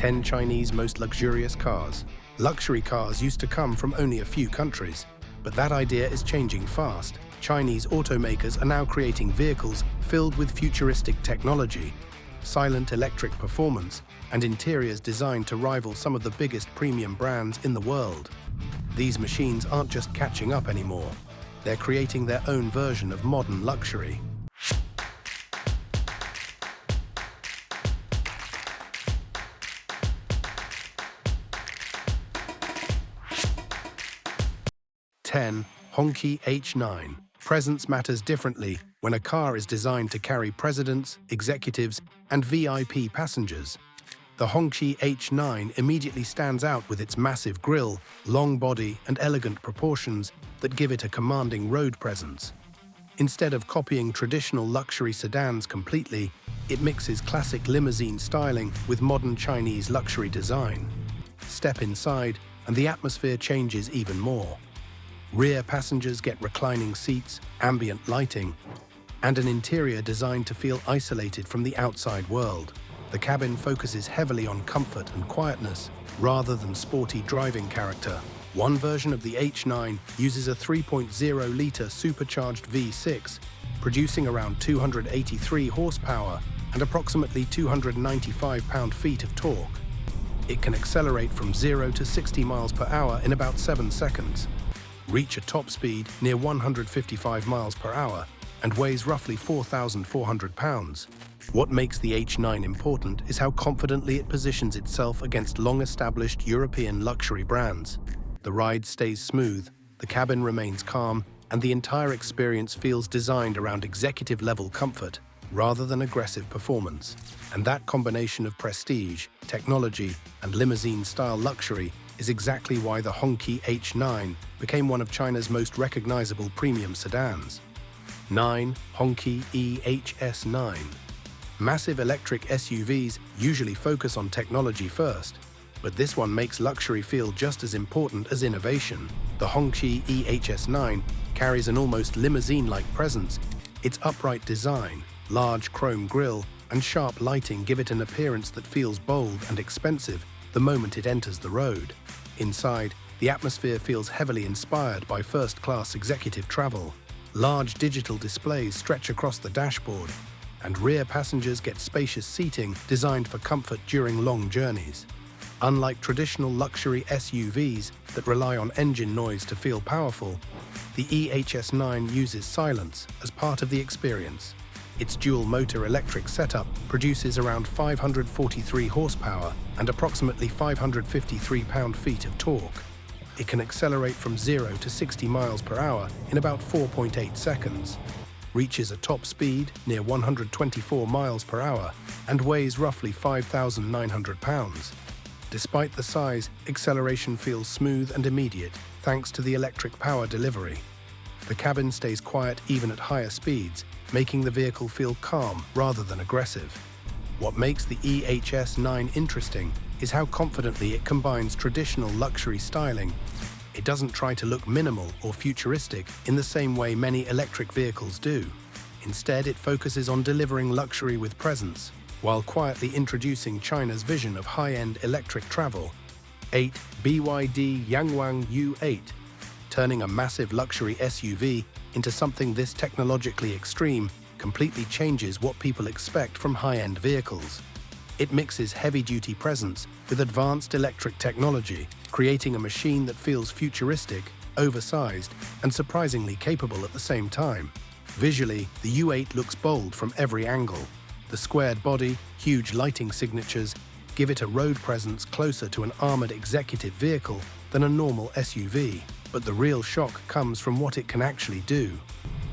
10 Chinese most luxurious cars. Luxury cars used to come from only a few countries, but that idea is changing fast. Chinese automakers are now creating vehicles filled with futuristic technology, silent electric performance, and interiors designed to rival some of the biggest premium brands in the world. These machines aren't just catching up anymore. They're creating their own version of modern luxury. Hongqi H9. Presence matters differently when a car is designed to carry presidents, executives, and VIP passengers. The Hongqi H9 immediately stands out with its massive grille, long body, and elegant proportions that give it a commanding road presence. Instead of copying traditional luxury sedans completely, it mixes classic limousine styling with modern Chinese luxury design. Step inside, and the atmosphere changes even more. Rear passengers get reclining seats, ambient lighting, and an interior designed to feel isolated from the outside world. The cabin focuses heavily on comfort and quietness, rather than sporty driving character. One version of the H9 uses a 3.0-litre supercharged V6, producing around 283 horsepower and approximately 295 pound-feet of torque. It can accelerate from 0 to 60 miles per hour in about 7 seconds, reach a top speed near 155 miles per hour, and weighs roughly 4,400 pounds. What makes the H9 important is how confidently it positions itself against long-established European luxury brands. The ride stays smooth, the cabin remains calm, and the entire experience feels designed around executive-level comfort rather than aggressive performance. And that combination of prestige, technology, and limousine-style luxury is exactly why the Hongqi H9 became one of China's most recognizable premium sedans. 9. Hongqi EHS9. Massive electric SUVs usually focus on technology first, but this one makes luxury feel just as important as innovation. The Hongqi EHS9 carries an almost limousine-like presence. Its upright design, large chrome grille, and sharp lighting give it an appearance that feels bold and expensive the moment it enters the road. Inside, the atmosphere feels heavily inspired by first-class executive travel. Large digital displays stretch across the dashboard, and rear passengers get spacious seating designed for comfort during long journeys. Unlike traditional luxury SUVs that rely on engine noise to feel powerful, the EHS9 uses silence as part of the experience. Its dual-motor electric setup produces around 543 horsepower and approximately 553 pound-feet of torque. It can accelerate from 0 to 60 miles per hour in about 4.8 seconds, reaches a top speed near 124 miles per hour, and weighs roughly 5,900 pounds. Despite the size, acceleration feels smooth and immediate thanks to the electric power delivery. The cabin stays quiet even at higher speeds, making the vehicle feel calm rather than aggressive. What makes the EHS9 interesting is how confidently it combines traditional luxury styling. It doesn't try to look minimal or futuristic in the same way many electric vehicles do. Instead, it focuses on delivering luxury with presence, while quietly introducing China's vision of high-end electric travel. 8. BYD Yangwang U8. Turning a massive luxury SUV into something this technologically extreme completely changes what people expect from high-end vehicles. It mixes heavy-duty presence with advanced electric technology, creating a machine that feels futuristic, oversized, and surprisingly capable at the same time. Visually, the U8 looks bold from every angle. The squared body, huge lighting signatures give it a road presence closer to an armored executive vehicle than a normal SUV. But the real shock comes from what it can actually do.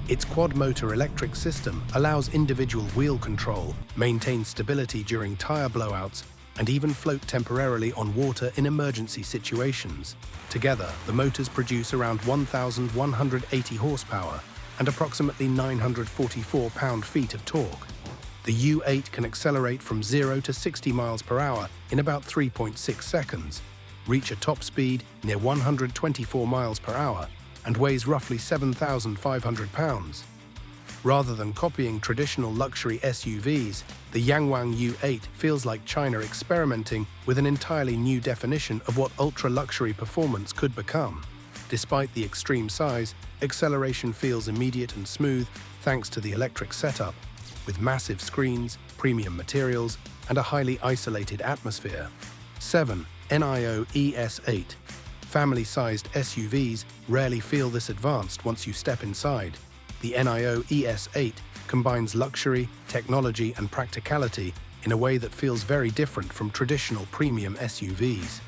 Its quad-motor electric system allows individual wheel control, maintain stability during tire blowouts, and even float temporarily on water in emergency situations. Together, the motors produce around 1,180 horsepower and approximately 944 pound-feet of torque. The U8 can accelerate from 0 to 60 miles per hour in about 3.6 seconds, reach a top speed near 124 miles per hour, and weighs roughly 7,500 pounds. Rather than copying traditional luxury SUVs, the Yangwang U8 feels like China experimenting with an entirely new definition of what ultra-luxury performance could become. Despite the extreme size, acceleration feels immediate and smooth thanks to the electric setup, with massive screens, premium materials, and a highly isolated atmosphere. 7. NIO ES8. Family-sized SUVs rarely feel this advanced once you step inside. The NIO ES8 combines luxury, technology, and practicality in a way that feels very different from traditional premium SUVs.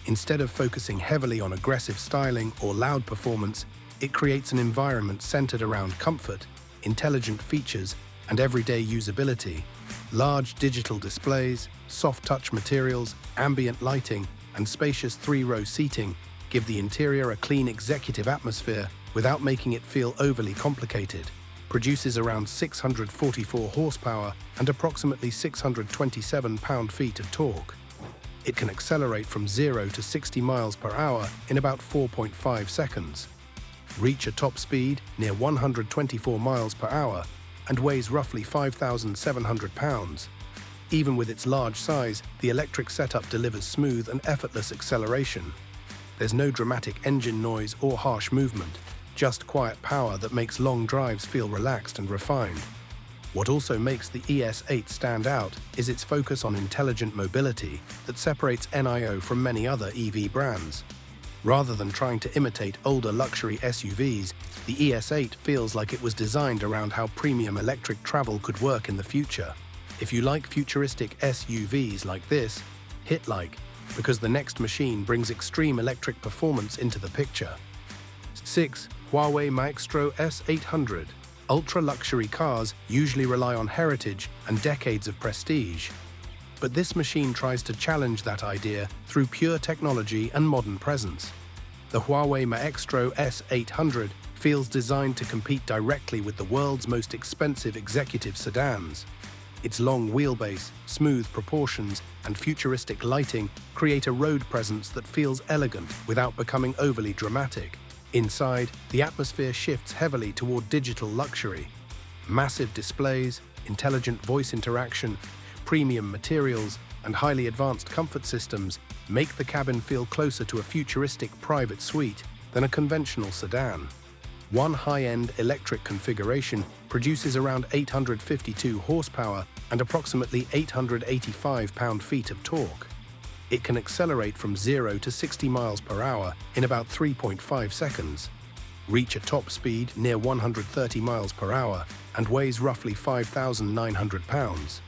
Instead of focusing heavily on aggressive styling or loud performance, it creates an environment centered around comfort, intelligent features, and everyday usability. Large digital displays, soft touch materials, ambient lighting, and spacious three-row seating give the interior a clean executive atmosphere without making it feel overly complicated. Produces around 644 horsepower and approximately 627 pound-feet of torque. It can accelerate from 0 to 60 miles per hour in about 4.5 seconds. Reach a top speed near 124 miles per hour and weighs roughly 5,700 pounds. Even with its large size, the electric setup delivers smooth and effortless acceleration. There's no dramatic engine noise or harsh movement, just quiet power that makes long drives feel relaxed and refined. What also makes the ES8 stand out is its focus on intelligent mobility that separates NIO from many other EV brands. Rather than trying to imitate older luxury SUVs, the ES8 feels like it was designed around how premium electric travel could work in the future. If you like futuristic SUVs like this, hit like, because the next machine brings extreme electric performance into the picture. 6. Huawei Maestro S800. Ultra-luxury cars usually rely on heritage and decades of prestige. But this machine tries to challenge that idea through pure technology and modern presence. The Huawei Maestro S800 feels designed to compete directly with the world's most expensive executive sedans. Its long wheelbase, smooth proportions, and futuristic lighting create a road presence that feels elegant without becoming overly dramatic. Inside, the atmosphere shifts heavily toward digital luxury. Massive displays, intelligent voice interaction, premium materials, and highly advanced comfort systems make the cabin feel closer to a futuristic private suite than a conventional sedan. One high-end electric configuration produces around 852 horsepower and approximately 885 pound-feet of torque. It can accelerate from 0 to 60 miles per hour in about 3.5 seconds, reach a top speed near 130 miles per hour, and weighs roughly 5,900 pounds.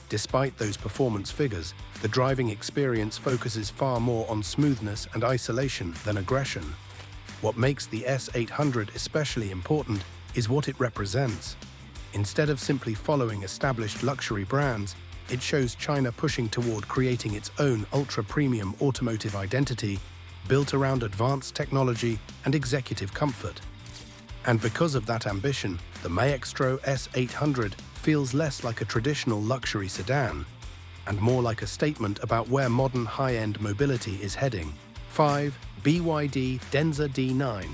Despite those performance figures, the driving experience focuses far more on smoothness and isolation than aggression. What makes the S800 especially important is what it represents. Instead of simply following established luxury brands, it shows China pushing toward creating its own ultra-premium automotive identity built around advanced technology and executive comfort. And because of that ambition, the Maestro S800 feels less like a traditional luxury sedan and more like a statement about where modern high-end mobility is heading. 5. BYD Denza D9.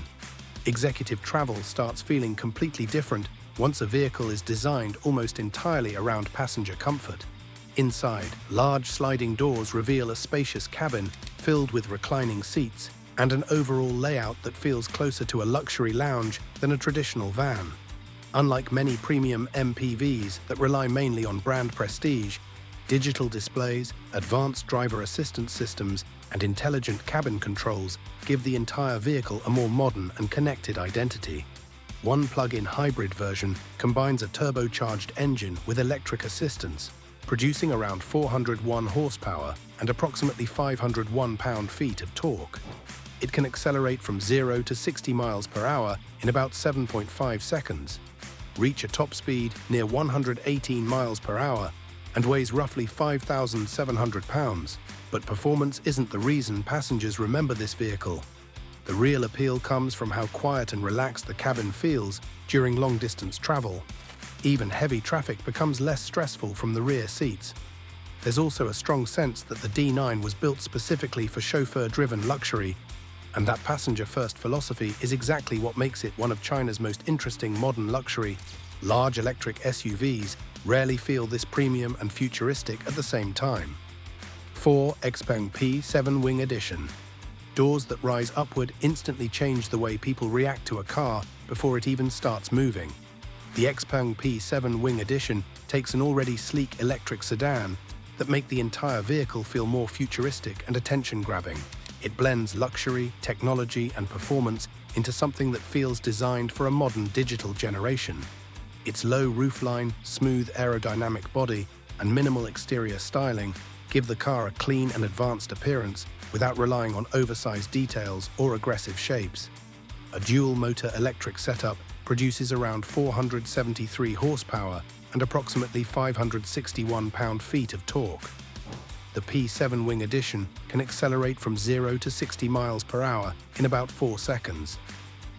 Executive travel starts feeling completely different once a vehicle is designed almost entirely around passenger comfort. Inside, large sliding doors reveal a spacious cabin filled with reclining seats and an overall layout that feels closer to a luxury lounge than a traditional van. Unlike many premium MPVs that rely mainly on brand prestige, digital displays, advanced driver assistance systems, and intelligent cabin controls give the entire vehicle a more modern and connected identity. One plug-in hybrid version combines a turbocharged engine with electric assistance, producing around 401 horsepower and approximately 501 pound-feet of torque. It can accelerate from 0 to 60 miles per hour in about 7.5 seconds, reach a top speed near 118 miles per hour, and weighs roughly 5,700 pounds. But performance isn't the reason passengers remember this vehicle. The real appeal comes from how quiet and relaxed the cabin feels during long-distance travel. Even heavy traffic becomes less stressful from the rear seats. There's also a strong sense that the D9 was built specifically for chauffeur-driven luxury, and that passenger-first philosophy is exactly what makes it one of China's most interesting modern luxury Large electric SUVs rarely feel this premium and futuristic at the same time. 4. Xpeng P7 Wing Edition. Doors that rise upward instantly change the way people react to a car before it even starts moving. The Xpeng P7 Wing Edition takes an already sleek electric sedan that make the entire vehicle feel more futuristic and attention-grabbing. It blends luxury, technology, and performance into something that feels designed for a modern digital generation. Its low roofline, smooth aerodynamic body, and minimal exterior styling give the car a clean and advanced appearance without relying on oversized details or aggressive shapes. A dual-motor electric setup produces around 473 horsepower and approximately 561 pound-feet of torque. The P7 Wing Edition can accelerate from 0 to 60 miles per hour in about 4 seconds,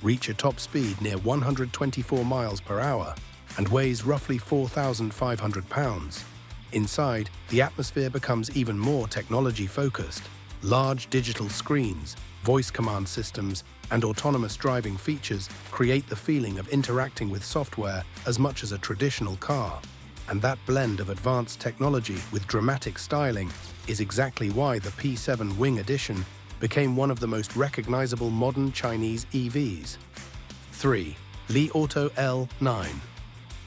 reach a top speed near 124 miles per hour, and weighs roughly 4,500 pounds. Inside, the atmosphere becomes even more technology-focused. Large digital screens, voice command systems, and autonomous driving features create the feeling of interacting with software as much as a traditional car. And that blend of advanced technology with dramatic styling is exactly why the P7 Wing Edition became one of the most recognizable modern Chinese EVs. 3. Li Auto L9.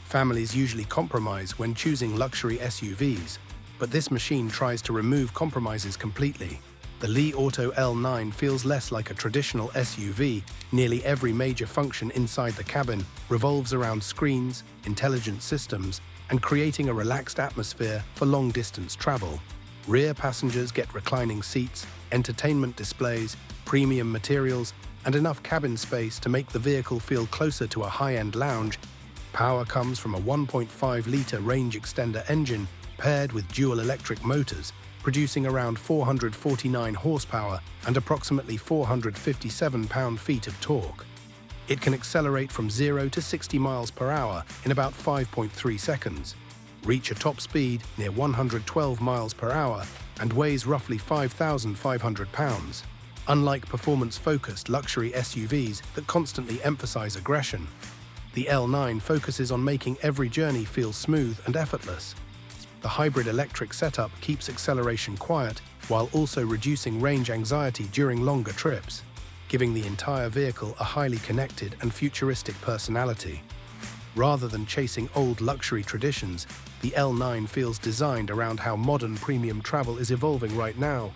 Families usually compromise when choosing luxury SUVs, but this machine tries to remove compromises completely. The Li Auto L9 feels less like a traditional SUV. Nearly every major function inside the cabin revolves around screens, intelligent systems, and creating a relaxed atmosphere for long-distance travel. Rear passengers get reclining seats, entertainment displays, premium materials, and enough cabin space to make the vehicle feel closer to a high-end lounge. Power comes from a 1.5-litre range extender engine paired with dual electric motors, producing around 449 horsepower and approximately 457 pound-feet of torque. It can accelerate from 0 to 60 miles per hour in about 5.3 seconds, reach a top speed near 112 miles per hour, and weighs roughly 5,500 pounds. Unlike performance-focused luxury SUVs that constantly emphasize aggression, the L9 focuses on making every journey feel smooth and effortless. The hybrid electric setup keeps acceleration quiet while also reducing range anxiety during longer trips, giving the entire vehicle a highly connected and futuristic personality. Rather than chasing old luxury traditions, the L9 feels designed around how modern premium travel is evolving right now.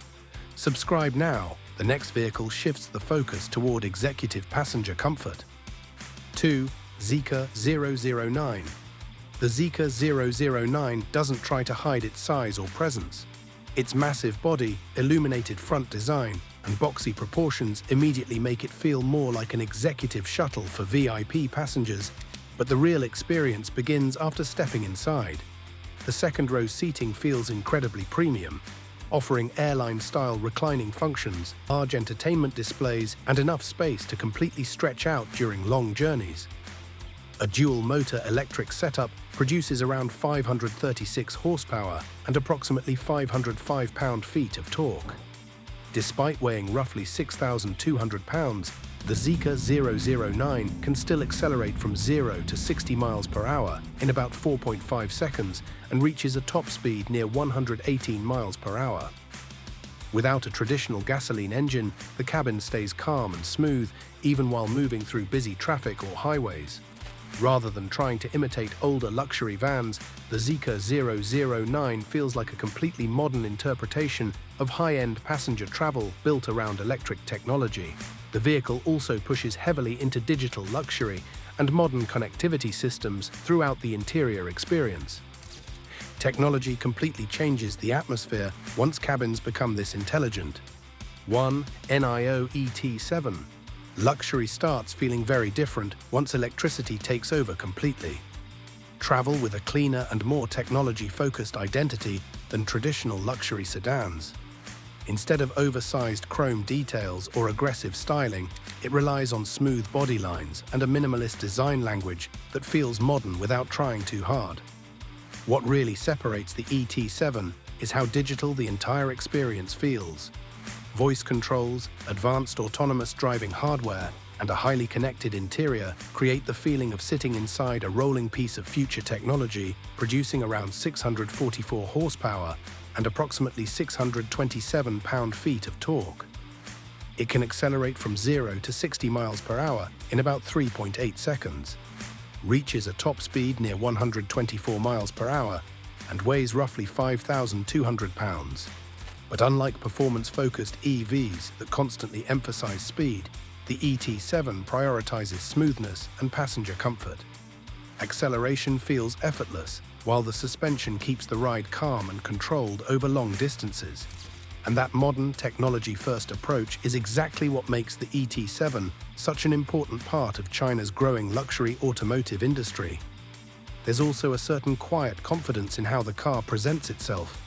Subscribe now. The next vehicle shifts the focus toward executive passenger comfort. 2. Zeekr 009. The Zeekr 009 doesn't try to hide its size or presence. Its massive body, illuminated front design, and boxy proportions immediately make it feel more like an executive shuttle for VIP passengers, but the real experience begins after stepping inside. The second-row seating feels incredibly premium, offering airline-style reclining functions, large entertainment displays, and enough space to completely stretch out during long journeys. A dual-motor electric setup produces around 536 horsepower and approximately 505 pound-feet of torque. Despite weighing roughly 6,200 pounds, the Zeekr 009 can still accelerate from 0 to 60 miles per hour in about 4.5 seconds and reaches a top speed near 118 miles per hour. Without a traditional gasoline engine, the cabin stays calm and smooth even while moving through busy traffic or highways. Rather than trying to imitate older luxury vans, the Zeekr 009 feels like a completely modern interpretation of high-end passenger travel built around electric technology. The vehicle also pushes heavily into digital luxury and modern connectivity systems throughout the interior experience. Technology completely changes the atmosphere once cabins become this intelligent. 1. NIO ET7. Luxury starts feeling very different once electricity takes over completely. Travel with a cleaner and more technology-focused identity than traditional luxury sedans. Instead of oversized chrome details or aggressive styling, it relies on smooth body lines and a minimalist design language that feels modern without trying too hard. What really separates the ET7 is how digital the entire experience feels. Voice controls, advanced autonomous driving hardware, and a highly connected interior create the feeling of sitting inside a rolling piece of future technology, producing around 644 horsepower and approximately 627 pound-feet of torque. It can accelerate from 0 to 60 miles per hour in about 3.8 seconds, reaches a top speed near 124 miles per hour, and weighs roughly 5,200 pounds. But unlike performance-focused EVs that constantly emphasize speed, the ET7 prioritizes smoothness and passenger comfort. Acceleration feels effortless, while the suspension keeps the ride calm and controlled over long distances. And that modern, technology-first approach is exactly what makes the ET7 such an important part of China's growing luxury automotive industry. There's also a certain quiet confidence in how the car presents itself.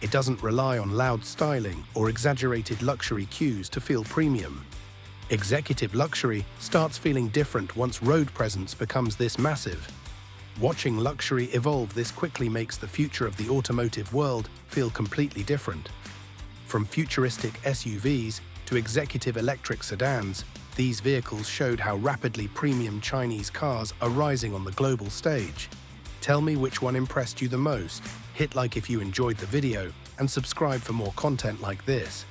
It doesn't rely on loud styling or exaggerated luxury cues to feel premium. Executive luxury starts feeling different once road presence becomes this massive. Watching luxury evolve this quickly makes the future of the automotive world feel completely different. From futuristic SUVs to executive electric sedans, these vehicles showed how rapidly premium Chinese cars are rising on the global stage. Tell me which one impressed you the most. Hit like if you enjoyed the video and subscribe for more content like this.